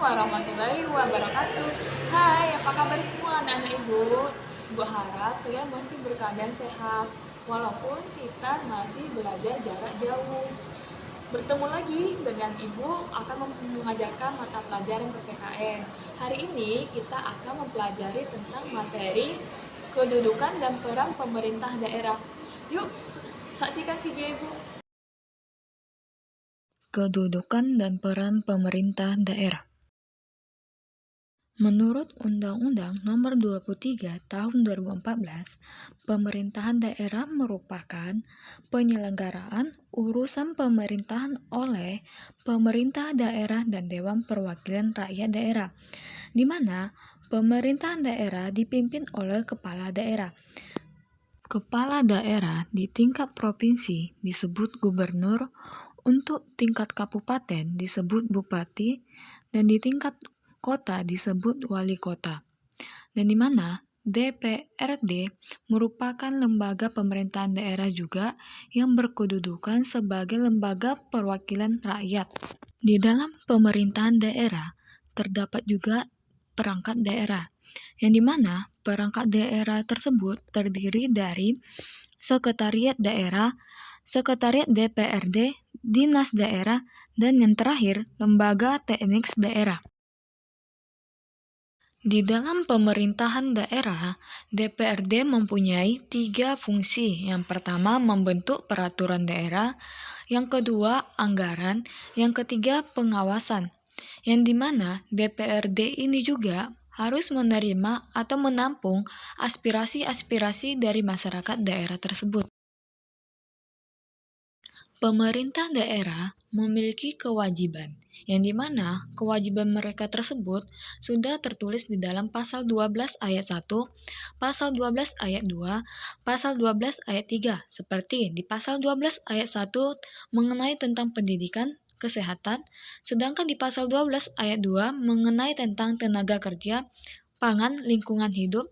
warahmatullahi wabarakatuh. Hai, apa kabar semua anak-anak Ibu? Ibu harap kalian masih berkeadaan sehat, walaupun kita masih belajar jarak jauh. Bertemu lagi dengan Ibu akan mengajarkan mata pelajaran PPKN. Hari ini kita akan mempelajari tentang materi kedudukan dan peran pemerintah daerah. Yuk, saksikan video Ibu. Kedudukan dan peran pemerintah daerah. Menurut Undang-Undang Nomor 23 Tahun 2014, pemerintahan daerah merupakan penyelenggaraan urusan pemerintahan oleh pemerintah daerah dan Dewan Perwakilan Rakyat Daerah, di mana pemerintahan daerah dipimpin oleh kepala daerah. Kepala daerah di tingkat provinsi disebut gubernur, untuk tingkat kabupaten disebut bupati, dan di tingkat kota disebut wali kota. Dan di mana DPRD merupakan lembaga pemerintahan daerah juga yang berkedudukan sebagai lembaga perwakilan rakyat. Di dalam pemerintahan daerah terdapat juga perangkat daerah, yang dimana perangkat daerah tersebut terdiri dari sekretariat daerah, sekretariat DPRD, dinas daerah, dan yang terakhir, lembaga teknik daerah. Di dalam pemerintahan daerah, DPRD mempunyai 3 fungsi. Yang pertama, membentuk peraturan daerah, yang kedua, anggaran, yang ketiga, pengawasan. Yang dimana DPRD ini juga harus menerima atau menampung aspirasi-aspirasi dari masyarakat daerah tersebut. Pemerintah daerah memiliki kewajiban, yang dimana kewajiban mereka tersebut sudah tertulis di dalam pasal 12 ayat 1, pasal 12 ayat 2, pasal 12 ayat 3, seperti di pasal 12 ayat 1 mengenai tentang pendidikan, kesehatan, sedangkan di pasal 12 ayat 2 mengenai tentang tenaga kerja, pangan, lingkungan hidup,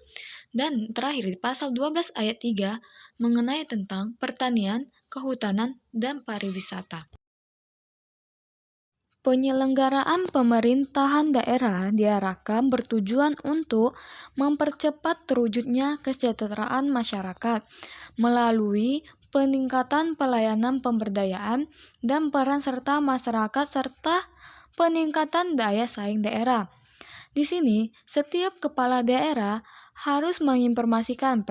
dan terakhir di pasal 12 ayat 3 mengenai tentang pertanian, kehutanan, dan pariwisata. Penyelenggaraan pemerintahan daerah diarahkan bertujuan untuk mempercepat terwujudnya kesejahteraan masyarakat melalui peningkatan pelayanan pemberdayaan dan peran serta masyarakat serta peningkatan daya saing daerah. Di sini, setiap kepala daerah harus menginformasikan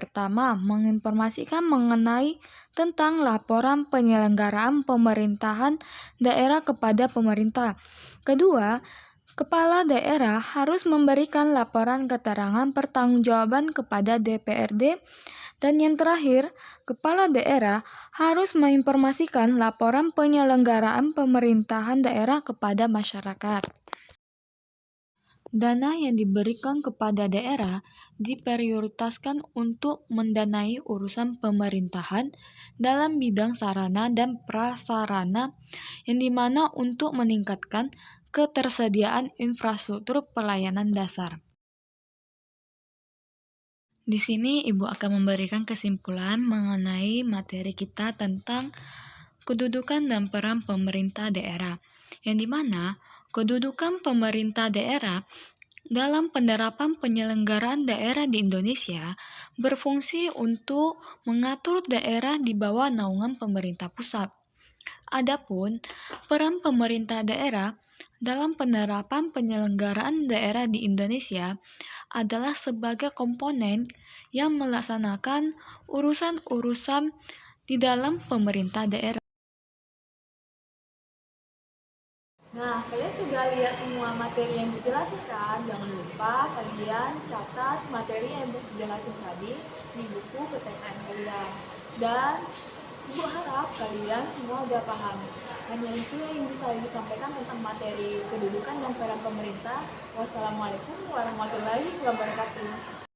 mengenai tentang laporan penyelenggaraan pemerintahan daerah kepada pemerintah. Kedua, kepala daerah harus memberikan laporan keterangan pertanggungjawaban kepada DPRD. Dan yang terakhir, kepala daerah harus menginformasikan laporan penyelenggaraan pemerintahan daerah kepada masyarakat. Dana yang diberikan kepada daerah diprioritaskan untuk mendanai urusan pemerintahan dalam bidang sarana dan prasarana, yang dimana untuk meningkatkan ketersediaan infrastruktur pelayanan dasar. Di sini Ibu akan memberikan kesimpulan mengenai materi kita tentang kedudukan dan peran pemerintah daerah, yang dimana kedudukan pemerintah daerah dalam penerapan penyelenggaraan daerah di Indonesia berfungsi untuk mengatur daerah di bawah naungan pemerintah pusat. Adapun peran pemerintah daerah dalam penerapan penyelenggaraan daerah di Indonesia adalah sebagai komponen yang melaksanakan urusan-urusan di dalam pemerintah daerah. Nah, kalian sudah lihat semua materi yang Ibu jelasin kan? Jangan lupa kalian catat materi yang Ibu jelasin tadi di buku PPKN kalian. Dan Ibu harap kalian semua udah paham. Hanya itu yang bisa Ibu sampaikan tentang materi kedudukan dan peran pemerintah. Wassalamualaikum warahmatullahi wabarakatuh.